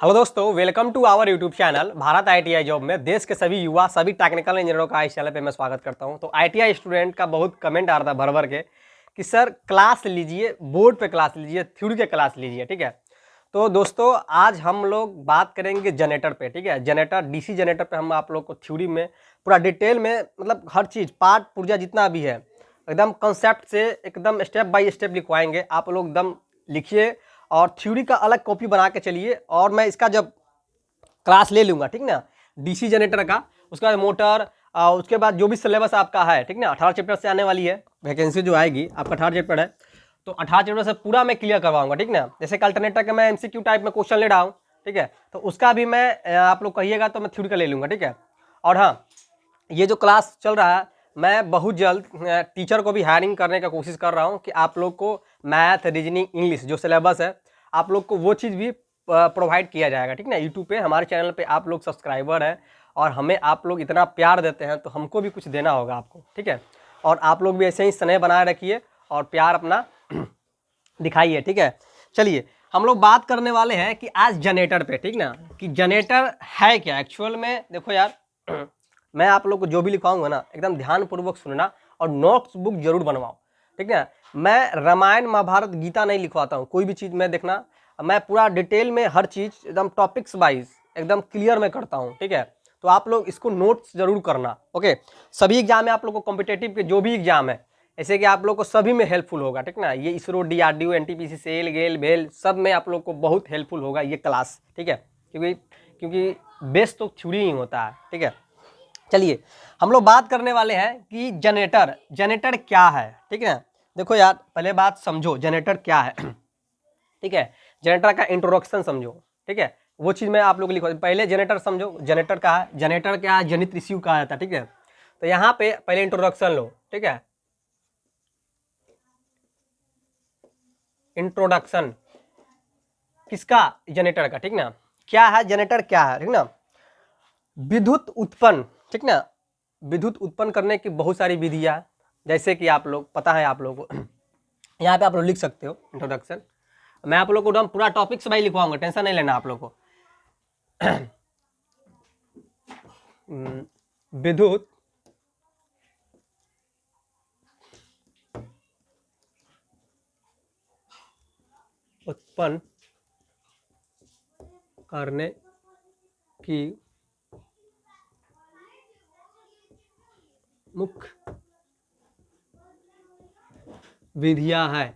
Hello दोस्तों, welcome to our YouTube channel Bharat ITI job में देश के सभी युवा सभी टेक्निकल इंजीनियरों का इस चैनल पे मैं स्वागत करता हूं। तो आईटीआई स्टूडेंट का बहुत कमेंट आ रहा था भर भर के कि सर क्लास लीजिए, बोर्ड पे क्लास लीजिए, थ्योरी के क्लास लीजिए। ठीक है, तो दोस्तों आज हम लोग बात करेंगे जनरेटर पे। ठीक है, जनरेटर डीसी जनरेटर पे हम आप लोग को थ्योरी में पूरा डिटेल में मतलब हर चीज़ पार्ट पुर्जा जितना भी है एकदम कंसेप्ट से एकदम स्टेप बाय स्टेप लिखवाएंगे। आप लोग एकदम लिखिए और थ्योरी का अलग कॉपी बना के चलिए और मैं इसका जब क्लास ले लूँगा, ठीक ना, डीसी जनरेटर का, उसके बाद मोटर, उसके बाद जो भी सिलेबस आपका है, ठीक ना, 18 चैप्टर से आने वाली है वैकेंसी जो आएगी, आपका 18 चैप्टर है तो 18 चैप्टर से पूरा मैं क्लियर करवाऊंगा। ठीक ना, जैसे कि अल्टरनेटर का मैं एमसीक्यू टाइप में क्वेश्चन ले रहा हूँ, ठीक है, तो उसका भी मैं आप लोग कहिएगा तो मैं थ्योरी का ले लूँगा। ठीक है, और हाँ, ये जो क्लास चल रहा है मैं बहुत जल्द टीचर को भी हायरिंग करने का कोशिश कर रहा हूँ कि आप लोग को मैथ, रीजनिंग, इंग्लिश जो सिलेबस है आप लोग को वो चीज़ भी प्रोवाइड किया जाएगा। ठीक ना, यूट्यूब पे हमारे चैनल पे आप लोग सब्सक्राइबर हैं और हमें आप लोग इतना प्यार देते हैं तो हमको भी कुछ देना होगा आपको। ठीक है, और आप लोग भी ऐसे ही स्नेह बनाए रखिए और प्यार अपना दिखाइए। ठीक है, चलिए हम लोग बात करने वाले हैं कि आज जनरेटर पे, ठीक ना, कि जनरेटर है क्या एक्चुअल में। देखो यार मैं आप लोग को जो भी लिखवाऊंगा ना एकदम ध्यानपूर्वक सुनना और नोट्स बुक जरूर बनवाओ। ठीक है, मैं रामायण महाभारत गीता नहीं लिखवाता हूँ, कोई भी चीज़ मैं देखना मैं पूरा डिटेल में हर चीज़ एकदम टॉपिक्स वाइज एकदम क्लियर में करता हूँ। ठीक है, तो आप लोग इसको नोट्स जरूर करना। ओके, सभी एग्जाम में आप लोग को कॉम्पिटेटिव के जो भी एग्जाम है ऐसे कि आप लोग को सभी में हेल्पफुल होगा। ठीक ना, ये इसरो, डीआरडीओ, एनटीपीसी, सेल, गेल, भेल सब में आप लोग को बहुत हेल्पफुल होगा ये क्लास। ठीक है, क्योंकि बेस तो थ्योरी ही होता है। ठीक है, चलिए हम लोग बात करने वाले हैं कि जनरेटर जनरेटर क्या है। ठीक है, देखो यार पहले बात समझो जनरेटर क्या है। ठीक है, जनरेटर का इंट्रोडक्शन समझो। ठीक है, वो चीज़ मैं आप लोग को लिखवा, पहले जनरेटर समझो, जनरेटर का है, जनरेटर क्या है, जनित रिसीव कहा जाता है। ठीक है, तो यहाँ पे पहले इंट्रोडक्शन लो। ठीक है, इंट्रोडक्शन किसका, जनरेटर का। ठीक ना, क्या है जनरेटर, क्या है, ठीक ना, विद्युत उत्पन्न। ठीक ना, विद्युत उत्पन्न करने की बहुत सारी विधियां, जैसे कि आप लोग पता है आप लोगों को यहाँ पे आप लोग लिख सकते हो इंट्रोडक्शन। मैं आप लोग को एकदम पूरा टॉपिक से भाई लिखवाऊंगा, टेंशन नहीं लेना आप लोग को। विद्युत उत्पन्न करने की मुख्य विधियां है।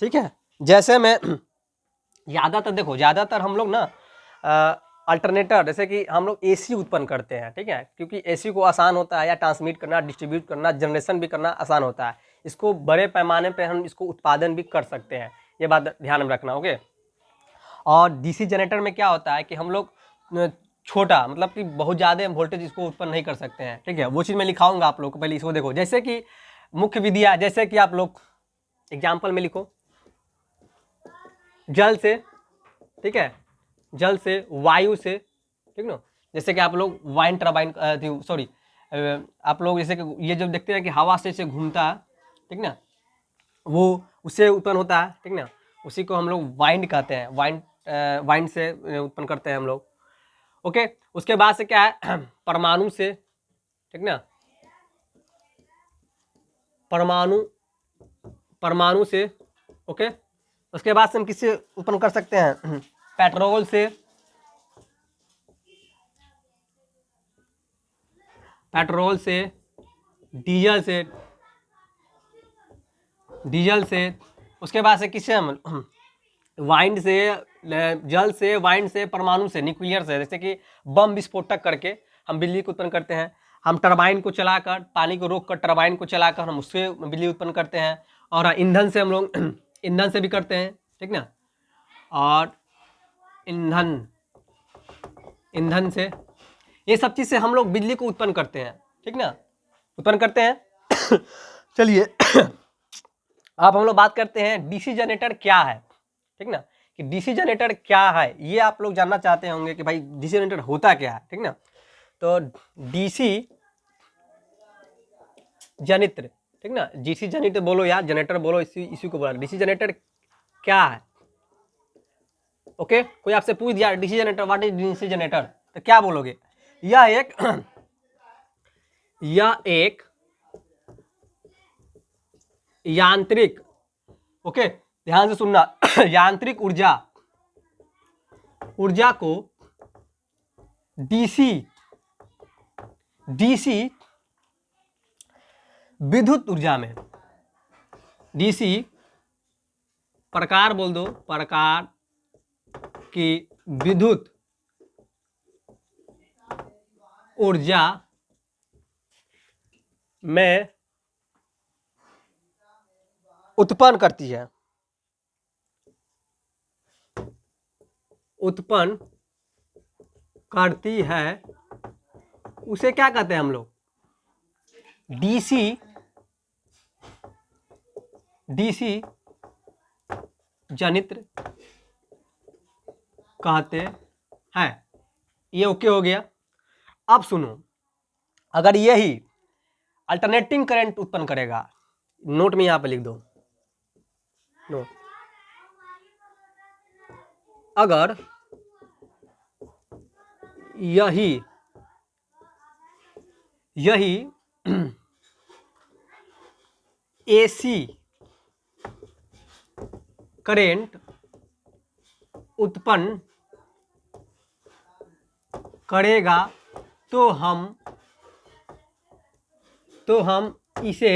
ठीक है, जैसे मैं ज़्यादातर देखो, ज़्यादातर हम लोग ना अल्टरनेटर, जैसे कि हम लोग एसी उत्पन्न करते हैं। ठीक है, क्योंकि एसी को आसान होता है या ट्रांसमिट करना, डिस्ट्रीब्यूट करना, जनरेशन भी करना आसान होता है, इसको बड़े पैमाने पे हम इसको उत्पादन भी कर सकते हैं, ये बात ध्यान में रखना। ओके, और डीसी जनरेटर में क्या होता है कि हम लोग छोटा मतलब कि बहुत ज़्यादा वोल्टेज इसको उत्पन्न नहीं कर सकते हैं। ठीक है, वो चीज़ मैं लिखाऊंगा आप लोग को, पहले इसको देखो। जैसे कि मुख्य विधियाँ, जैसे कि आप लोग एग्जाम्पल में लिखो, जल से, ठीक है, जल से, वायु से, ठीक ना, जैसे कि आप लोग वाइन टर्बाइन, सॉरी, आप लोग जैसे कि ये जो देखते हैं कि हवा से इसे घूमता है, ठीक ना, वो उससे उत्पन्न होता है। ठीक ना, उसी को हम लोग वाइंड कहते हैं, वाइंड से उत्पन्न करते हैं हम लोग। ओके, उसके बाद से क्या है, परमाणु से, ठीक ना, परमाणु से। ओके, उसके बाद से हम किससे उत्पन्न कर सकते हैं, पेट्रोल से, डीजल से, उसके बाद से किससे हम वाइंड से, जल से, वाइंड से, परमाणु से, न्यूक्लियर से, जैसे कि बम विस्फोटक करके हम बिजली को उत्पन्न करते हैं। हम टरबाइन को चलाकर, पानी को रोककर टरबाइन को चलाकर हम उससे बिजली उत्पन्न करते हैं। और ईंधन से हम लोग ईंधन से भी करते हैं। ठीक ना, और ईंधन से, ये सब चीज़ से हम लोग बिजली को उत्पन्न करते हैं। ठीक ना, उत्पन्न करते हैं। चलिए अब हम लोग बात करते हैं डीसी जनरेटर क्या है। ठीक ना, कि डीसी जनरेटर क्या है ये आप लोग जानना चाहते होंगे कि भाई डीसी जनरेटर होता क्या है। ठीक ना, तो डीसी जनित्र, ठीक ना, डीसी जनित्र बोलो या जनरेटर बोलो, इसी को बोला डीसी जनरेटर क्या है। ओके, कोई आपसे पूछ दिया DC generator, what is DC generator, तो क्या बोलोगे? यह एक यांत्रिक, ओके ध्यान से सुनना, यांत्रिक ऊर्जा को डीसी विद्युत ऊर्जा में, डीसी प्रकार बोल दो, प्रकार की विद्युत ऊर्जा में उत्पन्न करती है, उत्पन्न करती है, उसे क्या कहते हैं हम लोग? डीसी जनित्र कहते हैं। ये ओके हो गया। अब सुनो, अगर यही अल्टरनेटिंग करंट उत्पन्न करेगा, नोट में यहां पे लिख दो, नोट, अगर यही एसी करंट उत्पन्न करेगा तो हम इसे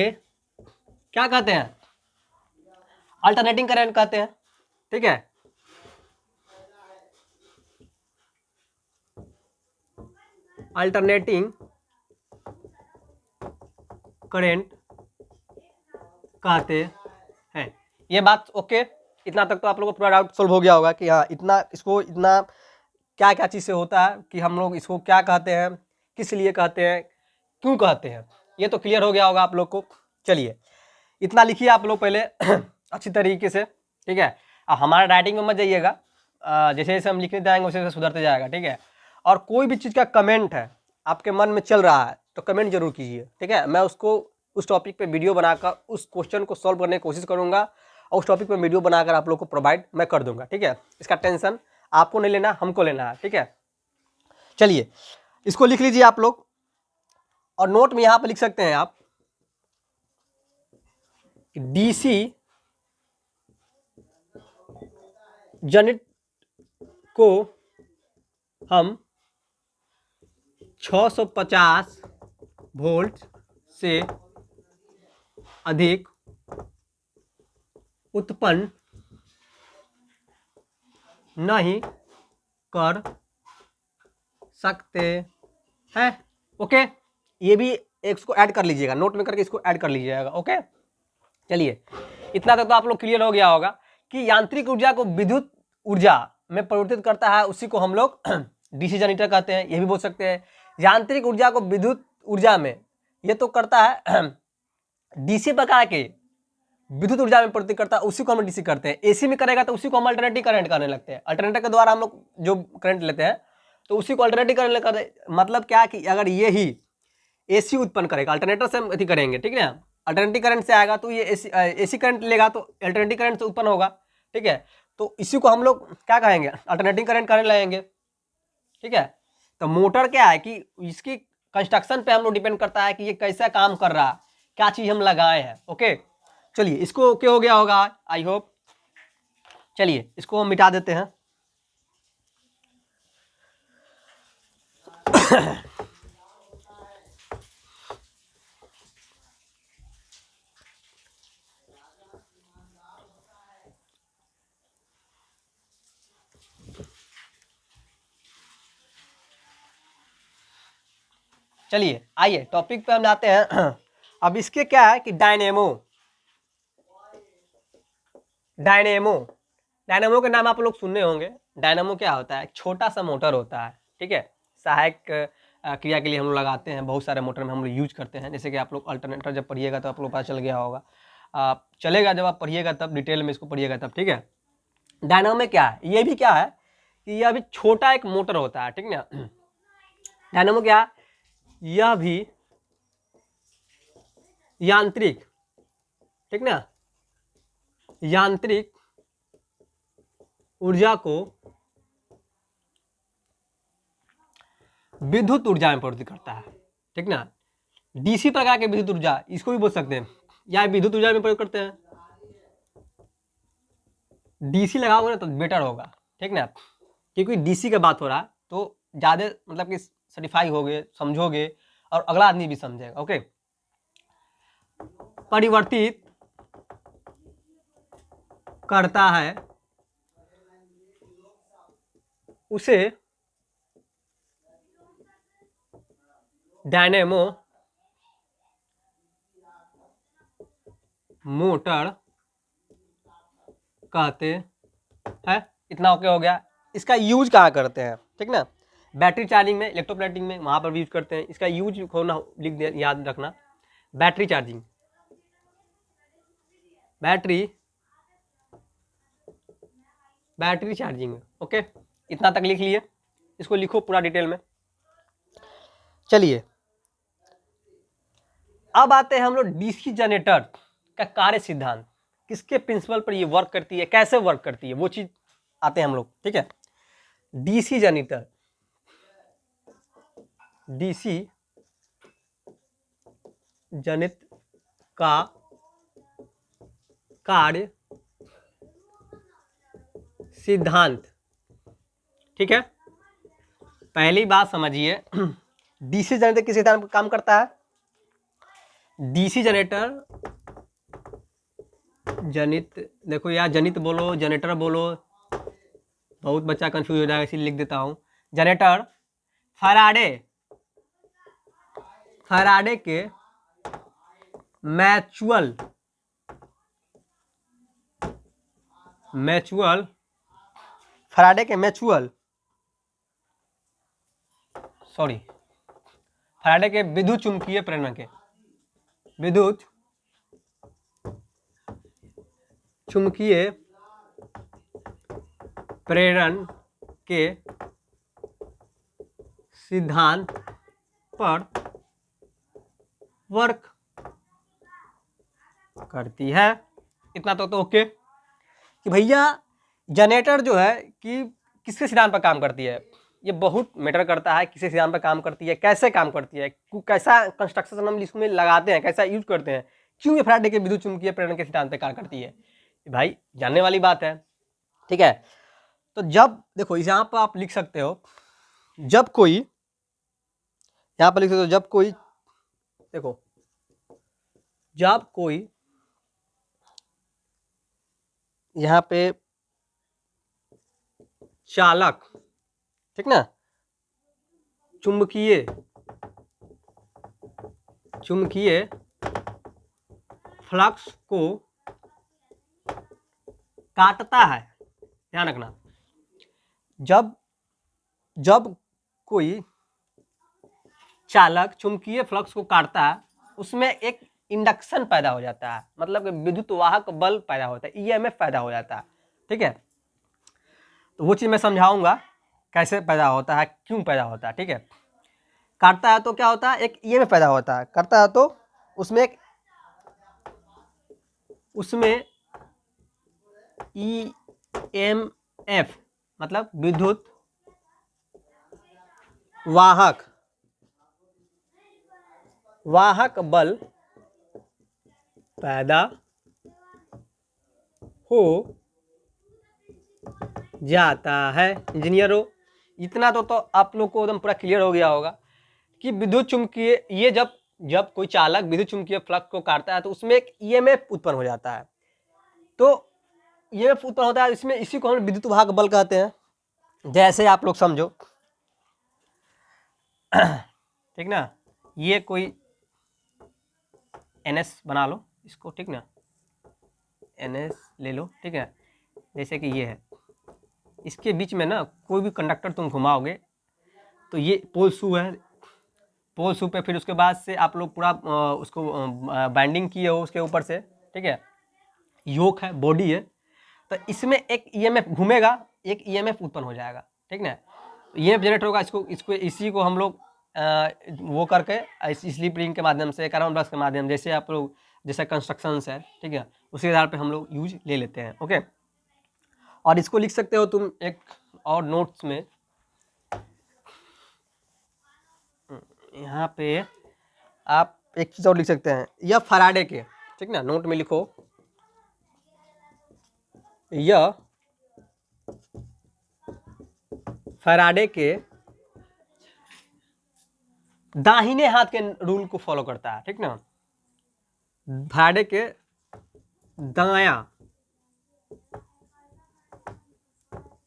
क्या कहते हैं? अल्टरनेटिंग करंट कहते हैं। ठीक है, अल्टरनेटिंग करंट कहते हैं। ये बात ओके, इतना तक तो आप लोगों को पूरा डाउट सोल्व हो गया होगा कि हाँ इतना क्या क्या चीज़ से होता है, कि हम लोग इसको क्या कहते हैं, किस लिए कहते हैं, क्यों कहते हैं, ये तो क्लियर हो गया होगा आप लोग को। चलिए इतना लिखिए आप लोग पहले अच्छी तरीके से। ठीक है, अब हमारा राइटिंग में मत जाइएगा, जैसे जैसे हम लिखने जाएंगे वैसे वैसे सुधरते जाएगा। ठीक है, और कोई भी चीज़ का कमेंट है आपके मन में चल रहा है तो कमेंट जरूर कीजिए। ठीक है, मैं उसको उस टॉपिक पे वीडियो बनाकर उस क्वेश्चन को सॉल्व करने की कोशिश करूंगा और उस टॉपिक पे वीडियो बनाकर आप लोग को प्रोवाइड मैं कर दूंगा। ठीक है, इसका टेंशन आपको नहीं लेना, हमको लेना है। ठीक है, चलिए इसको लिख लीजिए आप लोग, और नोट में यहां पर लिख सकते हैं आप, डीसी जनित को हम 650 वोल्ट से अधिक उत्पन्न नहीं कर सकते हैं। ओके, ये भी इसको ऐड कर लीजिएगा, नोट में करके इसको ऐड कर लीजिएगा। ओके, चलिए इतना तक तो आप लोग क्लियर हो गया होगा कि यांत्रिक ऊर्जा को विद्युत ऊर्जा में परिवर्तित करता है, उसी को हम लोग डीसी जनरेटर कहते हैं। ये भी बोल सकते हैं यांत्रिक ऊर्जा को विद्युत ऊर्जा में, ये तो करता है डीसी प्रकार के विद्युत ऊर्जा में परिवर्तित करता है, उसी को हम डीसी करते हैं। एसी में करेगा तो उसी को हम अल्टरनेटिव करंट करने लगते हैं। अल्टरनेटर के द्वारा हम लोग जो करंट लेते हैं तो उसी को अल्टरनेटिव करंट करते, मतलब क्या कि अगर ये ही एसी उत्पन्न करेगा, अल्टरनेटर से हम अथी करेंगे, ठीक है ना, अल्टरनेटिव करंट से आएगा तो ये एसी करंट लेगा तो अल्टरनेटिव करंट से उत्पन्न होगा। ठीक है, तो इसी को हम लोग क्या कहेंगे? अल्टरनेटिव करंट करने लगेंगे। ठीक है, तो मोटर क्या है कि इसकी कंस्ट्रक्शन पे हम लोग डिपेंड करता है कि ये कैसा काम कर रहा है, क्या चीज हम लगाए हैं। ओके, चलिए इसको क्या हो गया होगा, आई होप। चलिए इसको हम मिटा देते हैं। चलिए आइए टॉपिक पे हम जाते हैं। अब इसके क्या है कि डायनेमो के नाम आप लोग सुनने होंगे। डायनेमो क्या होता है? छोटा सा मोटर होता है। ठीक है, सहायक क्रिया के लिए हम लोग लगाते हैं, बहुत सारे मोटर में हम लोग यूज करते हैं। जैसे कि आप लोग अल्टरनेटर जब पढ़िएगा तो आप लोग पता चल गया होगा, चलेगा जब आप पढ़िएगा तब, डिटेल में इसको पढ़िएगा तब। ठीक है, डायनेमो में क्या है, ये भी क्या है कि यह भी छोटा एक मोटर होता है। ठीक ना, डायनेमो क्या, यह भी यांत्रिक, ठीक ना, यांत्रिक ऊर्जा को विद्युत ऊर्जा में प्रवृत्ति करता है, ठीक ना। डीसी प्रकार के विद्युत ऊर्जा, इसको भी बोल सकते हैं, या विद्युत ऊर्जा में प्रयोग करते हैं। डीसी लगाओगे ना तो बेटर होगा, ठीक ना, क्योंकि डीसी का बात हो रहा है तो ज़्यादा मतलब कि सर्टिफाई होगे, समझोगे और अगला आदमी भी समझेगा। ओके, परिवर्तित करता है उसे डायनेमो मोटर कहते हैं। इतना ओके हो गया। इसका यूज कहाँ करते हैं, ठीक ना, बैटरी चार्जिंग में, इलेक्ट्रोप्लेटिंग में, वहाँ पर भी यूज करते हैं। इसका यूज होना लिख दे, याद रखना, बैटरी चार्जिंग, बैटरी चार्जिंग में। ओके, इतना तक लिख लिए, इसको लिखो पूरा डिटेल में। चलिए अब आते हैं हम लोग डीसी जनरेटर का कार्य सिद्धांत, किसके प्रिंसिपल पर ये वर्क करती है, कैसे वर्क करती है, वो चीज आते हैं हम लोग, ठीक है। डीसी जनरेटर, डीसी जनित का कार्य सिद्धांत, ठीक है। पहली बात समझिए, डीसी जनरेटर किस सिद्धांत पर काम करता है। डीसी जनरेटर जनित, देखो यार जनित बोलो जनरेटर बोलो, बहुत बच्चा कंफ्यूज हो जाएगा, इसलिए लिख देता हूं। जनरेटर फैराडे के फैराडे के विद्युत चुंबकीय प्रेरण के, विद्युत चुंबकीय प्रेरण के सिद्धांत पर वर्क करती है। इतना तो ओके कि भैया जनरेटर जो है कि किसके सिद्धांत पर काम करती है, ये बहुत मैटर करता है, किसके सिद्धांत पर काम करती है, कैसे काम करती है, कैसा कंस्ट्रक्शन हम इसमें लगाते हैं, कैसा यूज करते हैं, क्यों ये फैराडे के विद्युत चुंबकीय प्रेरण के सिद्धांत पर कार्य करती है, भाई जानने वाली बात है, ठीक है। तो जब देखो यहाँ पर आप लिख सकते हो, जब कोई, यहाँ पर लिख सकते हो, जब कोई, देखो जब कोई यहाँ पे चालक, ठीक ना, चुंबकीय फ्लक्स को काटता है, ध्यान रखना, जब कोई चालक चुंबकीय फ्लक्स को काटता है, उसमें एक इंडक्शन पैदा हो जाता है, मतलब विद्युत वाहक बल पैदा होता है, ईएमएफ पैदा हो जाता है, ठीक है। तो वो चीज मैं समझाऊंगा कैसे पैदा होता है, क्यों पैदा होता है, ठीक है। काटता है तो क्या होता है, एक ईएमएफ पैदा होता है, करता है तो उसमें ईएमएफ मतलब विद्युत वाहक बल पैदा हो जाता है। इंजीनियरों, इतना तो आप लोग को एकदम पूरा क्लियर हो गया होगा कि विद्युत चुंबकीय, ये जब कोई चालक विद्युत चुंबकीय फ्लक्स को काटता है तो उसमें एक ईएमएफ उत्पन्न हो जाता है, तो ईएमएफ उत्पन्न होता है, इसमें इसी को हम विद्युत वाहक बल कहते हैं। जैसे आप लोग समझो, ठीक ना, ये कोई एनएस बना लो इसको, ठीक ना, एनएस ले लो, ठीक है, जैसे कि ये है, इसके बीच में ना कोई भी कंडक्टर तुम घुमाओगे तो ये पोल शू है, पोल शू पे फिर उसके बाद से आप लोग पूरा उसको बाइंडिंग किए हो उसके ऊपर से, ठीक है, योक है, बॉडी है, तो इसमें एक ईएमएफ घूमेगा, एक ईएमएफ उत्पन्न हो जाएगा, ठीक ना, ईएमएफ जनरेट होगा, इसी को हम लोग वो करके स्लिप रिंग के माध्यम से, कार्बन ब्रश के माध्यम, जैसे आप लोग जैसे कंस्ट्रक्शन है, ठीक है, उसी आधार पे हम लोग यूज ले लेते हैं। ओके, और इसको लिख सकते हो तुम एक और नोट्स में, यहाँ पे आप एक चीज़ और लिख सकते हैं, यह फैराडे के, ठीक ना, नोट में लिखो, यह फैराडे के दाहिने हाथ के रूल को फॉलो करता है, ठीक ना, फैराडे के दायां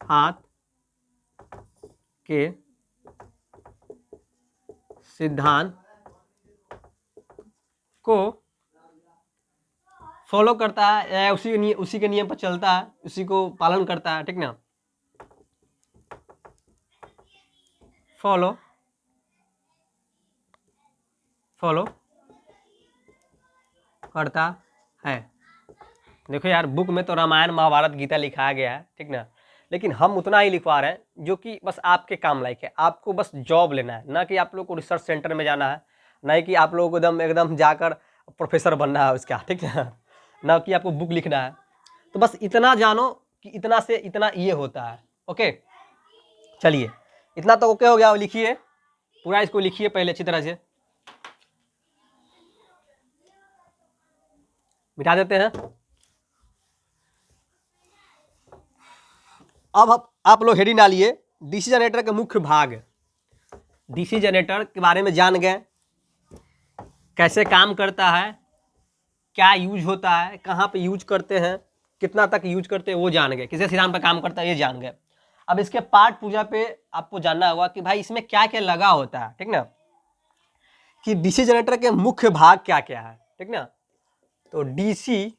हाथ के सिद्धांत को फॉलो करता है, या उसी के नियम पर चलता है, उसी को पालन करता है, ठीक ना, फॉलो करता है। देखो यार, बुक में तो रामायण महाभारत गीता लिखाया गया है, ठीक ना, लेकिन हम उतना ही लिखवा रहे हैं जो कि बस आपके काम लायक है। आपको बस जॉब लेना है, ना कि आप लोग को रिसर्च सेंटर में जाना है, ना कि आप लोगों को एकदम जाकर प्रोफेसर बनना है उसका, ठीक है, ना कि आपको बुक लिखना है। तो बस इतना जानो कि इतना से इतना ये होता है। ओके, चलिए, इतना तो ओके हो गया। लिखिए पूरा, इसको लिखिए पहले अच्छी तरह से, मिटा देते हैं। अब आप लोग हेडिंग डालिए, डीसी जनरेटर के मुख्य भाग। डीसी जनरेटर के बारे में जान गए, कैसे काम करता है, क्या यूज होता है, कहाँ पे यूज करते हैं, कितना तक यूज करते हैं वो जान गए, किसी सिद्धांत पर काम करता है ये जान गए। अब इसके पाठ पूजा पे आपको जानना होगा कि भाई इसमें क्या क्या लगा होता है, ठीक ना, कि डीसी जनरेटर के मुख्य भाग क्या क्या है, ठीक ना। तो डीसी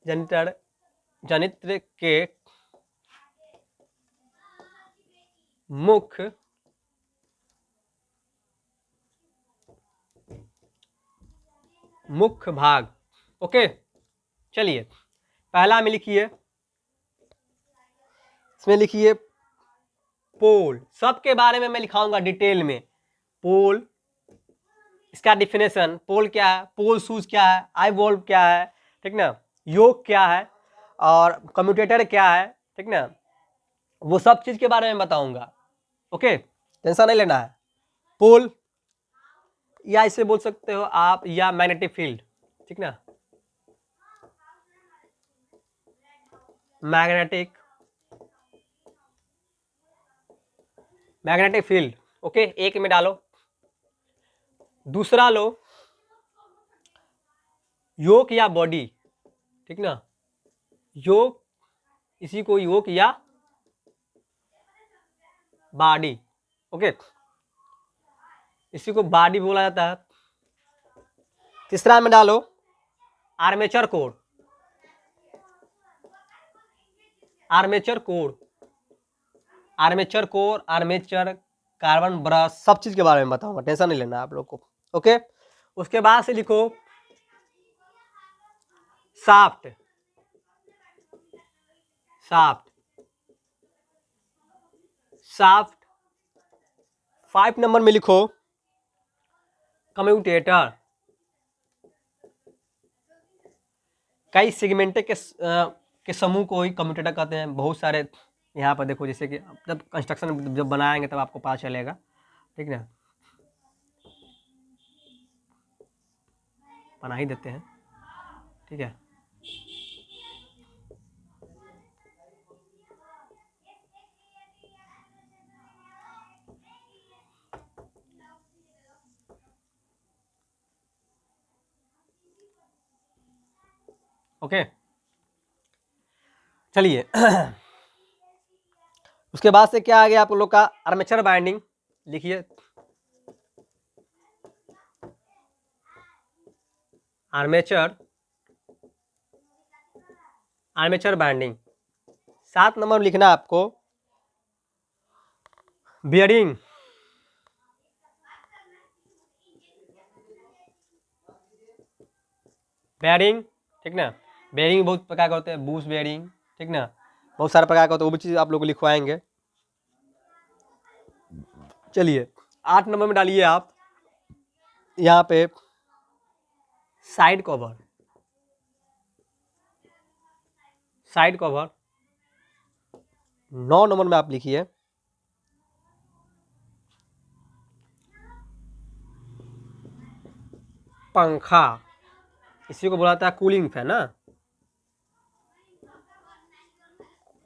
जनरेटर के मुख्य भाग। ओके, चलिए पहला में लिखिए, इसमें लिखिए पोल। सबके बारे में मैं लिखाऊंगा डिटेल में। पोल, इसका डिफिनेशन, पोल क्या है, पोल शूज क्या है, आई वॉल्व क्या है, ठीक ना, योक क्या है, और कम्यूटेटर क्या है, ठीक ना, वो सब चीज के बारे में बताऊंगा। ओके, टेंशन नहीं लेना है। पोल, या इसे बोल सकते हो आप, या मैग्नेटिक फील्ड, ठीक ना, मैग्नेटिक फील्ड। ओके, एक में डालो। दूसरा लो योक या बॉडी, ठीक ना, योक, इसी को योक या बॉडी, ओके, इसी को बॉडी बोला जाता है। तीसरा में डालो armature core, armature core, armature, carbon brush, सब चीज के बारे में बताऊंगा, टेंशन नहीं लेना आप लोग को। ओके, उसके बाद से लिखो शाफ्ट, शाफ्ट, शाफ्ट। 5 नंबर में लिखो कम्यूटेटर। कई सेगमेंटे के समूह को ही कम्यूटेटर कहते हैं, बहुत सारे। यहाँ पर देखो, जैसे कि जब कंस्ट्रक्शन जब बनाएंगे तब आपको पता चलेगा, ठीक ना, बना ही देते हैं, ठीक है। ओके, चलिए उसके बाद से क्या आ गया आप लोग का, आर्मेचर बाइंडिंग। लिखिए आर्मेचर, आर्मेचर बाइंडिंग। 7 नंबर लिखना आपको बियरिंग, बेयरिंग, ठीक ना, बेयरिंग बहुत प्रकार के होते हैं, बूश बेयरिंग, ठीक ना, बहुत सारे प्रकार का होता है, वो भी चीज़ आप लोग को लिखवाएंगे। चलिए 8 नंबर में डालिए आप यहाँ पे side cover, side cover. 9 number में आप लिखिए पंखा, इसी को बोला जाता है कूलिंग फैन ना,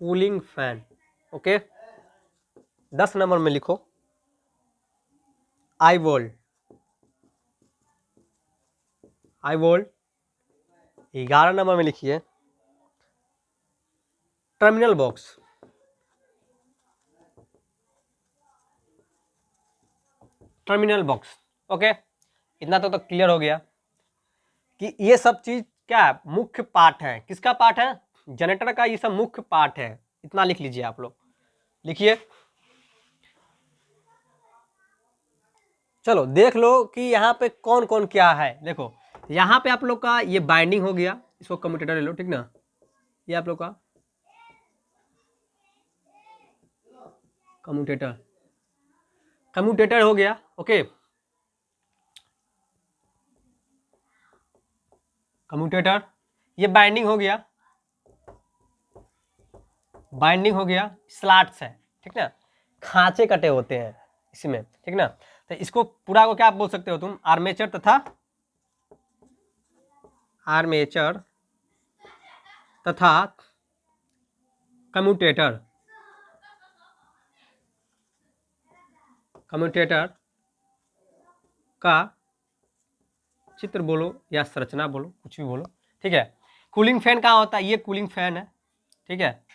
कूलिंग फैन। ओके, 10 नंबर में लिखो आई वोल्ट, आई वोल्ट। 11 नंबर में लिखिए terminal box, terminal box. Okay, इतना तो क्लियर हो गया कि ये सब चीज क्या है, मुख्य पार्ट है। किसका पार्ट है? जनरेटर का। ये सब मुख्य पार्ट है, इतना लिख लीजिए आप लोग, लिखिए। चलो देख लो कि यहाँ पे कौन कौन क्या है। देखो यहाँ पे आप लोग का ये बाइंडिंग हो गया, इसको कम्यूटेटर ले लो, ठीक ना। ये आप लोग का कम्यूटेटर, कम्यूटेटर हो गया। ओके, कम्यूटेटर, ये बाइंडिंग हो गया, बाइंडिंग हो गया। स्लॉट्स है, ठीक ना, खांचे कटे होते हैं इसमें, ठीक ना। तो इसको पूरा को क्या बोल सकते हो तुम? आर्मेचर तथा, आर्मेचर तथा कम्यूटेटर, कम्यूटेटर का चित्र बोलो या संरचना बोलो, कुछ भी बोलो, ठीक है। कूलिंग फैन कहाँ होता है? ये कूलिंग फैन है, ठीक है।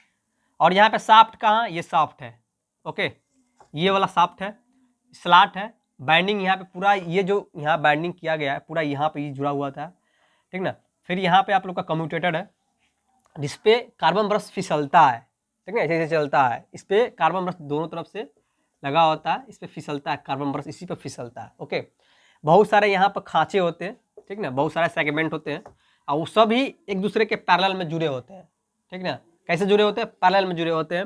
और यहाँ पे शाफ्ट कहाँ? ये शाफ्ट है। ओके, ये वाला शाफ्ट है, स्लॉट है, बाइंडिंग यहाँ पे पूरा, ये जो यहाँ बाइंडिंग किया गया है पूरा यहाँ पे जुड़ा हुआ था, ठीक ना। फिर यहाँ पे आप लोग का कम्यूटेटर है, जिसपे कार्बन ब्रश फिसलता है, ठीक है, ऐसे चलता है। इस पे कार्बन ब्रश दोनों तरफ से लगा होता है, इस पे फिसलता है कार्बन ब्रश, इसी पे फिसलता है। ओके, बहुत सारे यहाँ पर खांचे होते हैं, ठीक ना, बहुत सारे सेगमेंट होते हैं, और वो सभी एक दूसरे के पैरेलल में जुड़े होते हैं, ठीक ना। कैसे जुड़े होते हैं? पैरेलल में जुड़े होते हैं।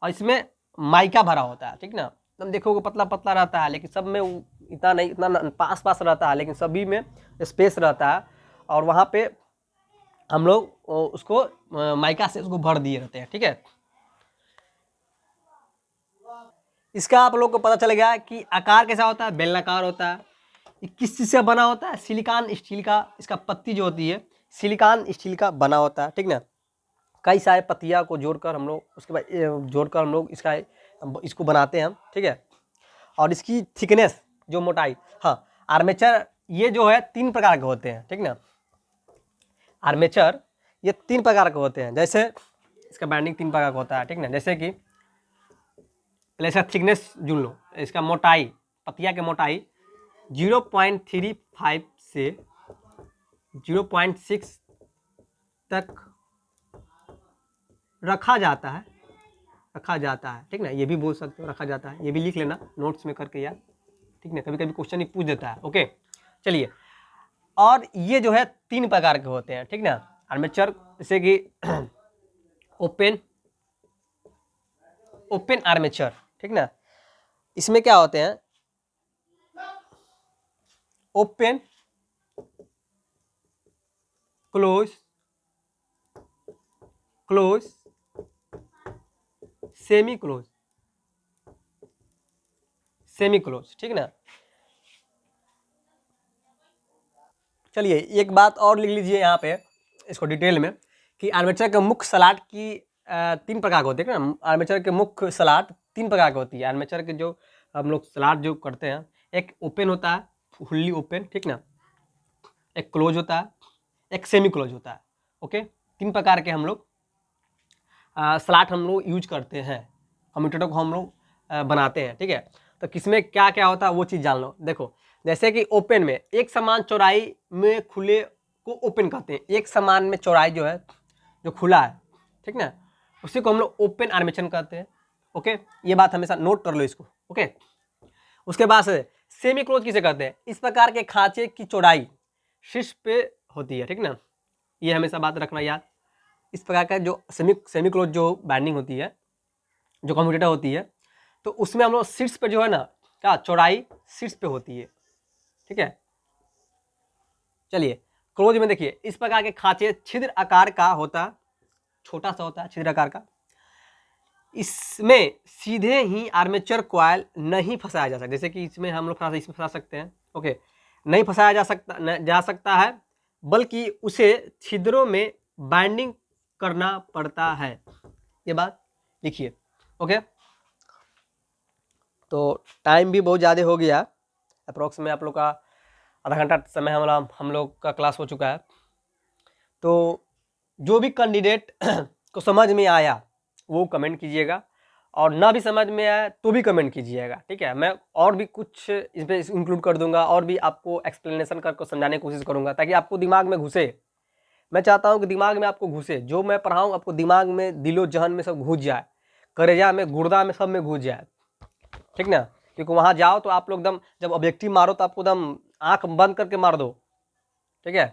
और इसमें माइका भरा होता है, ठीक ना। तुम देखोगे पतला पतला रहता है, लेकिन सब में इतना नहीं, इतना पास पास रहता है, लेकिन सभी में स्पेस रहता है। और वहाँ पे हम लोग उसको माइका से उसको भर दिए रहते हैं, ठीक है। इसका आप लोग को पता चल गया कि आकार कैसा होता है, बेलनाकार होता है। ये किस चीज़ से बना होता है? सिलिकॉन स्टील का, इसका पत्ती जो होती है सिलिकॉन स्टील का बना होता है, ठीक ना। कई सारे पत्तियाँ को जोड़कर हम लोग, उसके बाद जोड़कर हम लोग इसको बनाते हैं हम, ठीक है। और इसकी थिकनेस, जो मोटाई, हाँ, आर्मेचर ये जो है 3 प्रकार के होते हैं, ठीक ना। आर्मेचर ये 3 प्रकार के होते हैं, जैसे इसका बाइंडिंग 3 प्रकार का होता है, ठीक ना। जैसे कि पहले इसका थिकनेस जुड़ लो, इसका मोटाई, पतिया की मोटाई 0.35 से 0.6 तक रखा जाता है, रखा जाता है, ठीक ना। ये भी बोल सकते हो रखा जाता है, ये भी लिख लेना नोट्स में करके यार, ठीक ना, कभी कभी क्वेश्चन ही पूछ देता है। ओके, चलिए। और ये जो है 3 प्रकार के होते हैं, ठीक ना। आर्मेचर जैसे कि ओपन, ओपन आर्मेचर, ठीक ना। इसमें क्या होते हैं? Open, close, close, semi close, semi close, ठीक ना। चलिए एक बात और लिख लीजिए यहाँ पे, इसको डिटेल में, कि आर्मेचर के मुख्य स्लॉट की 3 प्रकार के होते हैं ना। आर्मेचर के मुख्य स्लॉट 3 प्रकार के होती है। आर्मेचर के जो हम लोग स्लॉट जो करते हैं, एक ओपन होता है, फुल्ली ओपन, ठीक ना, एक क्लोज होता है, एक सेमी क्लोज होता है। ओके, 3 प्रकार के हम लोग स्लॉट हम लोग यूज करते हैं, कम्यूटेटर को हम लोग बनाते हैं, ठीक है। तो किसमें क्या क्या होता है वो चीज़ जान लो। देखो जैसे कि ओपन में एक समान चौड़ाई में खुले को ओपन कहते हैं। एक समान में चौड़ाई जो है, जो खुला है, ठीक ना, उसी को हम लोग ओपन आर्मेचर कहते हैं। ओके, ये बात हमेशा नोट कर लो इसको। ओके, उसके बाद से सेमी क्लोज किसे कहते हैं? इस प्रकार के खांचे की चौड़ाई शीर्ष पे होती है, ठीक ना, ये हमेशा बात रखना याद। इस प्रकार का जो सेमी क्लोज जो बाइंडिंग होती है, जो कम्यूटेटर होती है, तो उसमें हम लोग शीर्ष पे जो है ना, क्या चौड़ाई शीर्ष पे होती है, ठीक है। चलिए क्लोज में देखिए, इस प्रकार के खांचे छिद्र आकार का होता, छोटा सा होता है छिद्र आकार का। इसमें सीधे ही आर्मेचर कॉइल नहीं फंसाया जा सकता, जैसे कि इसमें हम लोग इसमें फंसा सकते हैं। ओके, नहीं फंसाया जा सकता है, बल्कि उसे छिद्रों में बाइंडिंग करना पड़ता है। ये बात लिखिए। ओके, तो टाइम भी बहुत ज़्यादा हो गया, अप्रोक्स में आप लोग का आधा घंटा समय हम लोग का क्लास हो चुका है। तो जो भी कैंडिडेट को समझ में आया वो कमेंट कीजिएगा, और ना भी समझ में आया तो भी कमेंट कीजिएगा, ठीक है। मैं और भी कुछ इसमें इंक्लूड कर दूंगा, और भी आपको एक्सप्लेनेशन करके समझाने की कोशिश करूंगा, ताकि आपको दिमाग में घुसे। मैं चाहता हूं कि दिमाग में आपको घुसे, जो मैं पढ़ाऊं आपको दिमाग में, दिलो जहन में सब घुस जाए, करेजा में, गुर्दा में, सब में घुस जाए, ठीक ना। क्योंकि वहाँ जाओ तो आप लोग एकदम, जब ऑब्जेक्टिव मारो तो आपको एकदम आंख बंद करके मार दो, ठीक है।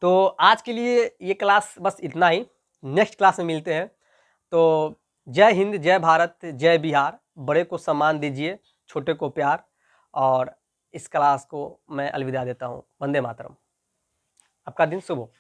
तो आज के लिए ये क्लास बस इतना ही, नेक्स्ट क्लास में मिलते हैं। तो जय हिंद, जय भारत, जय बिहार। बड़े को सम्मान दीजिए, छोटे को प्यार, और इस क्लास को मैं अलविदा देता हूँ। वंदे मातरम। आपका दिन शुभ हो।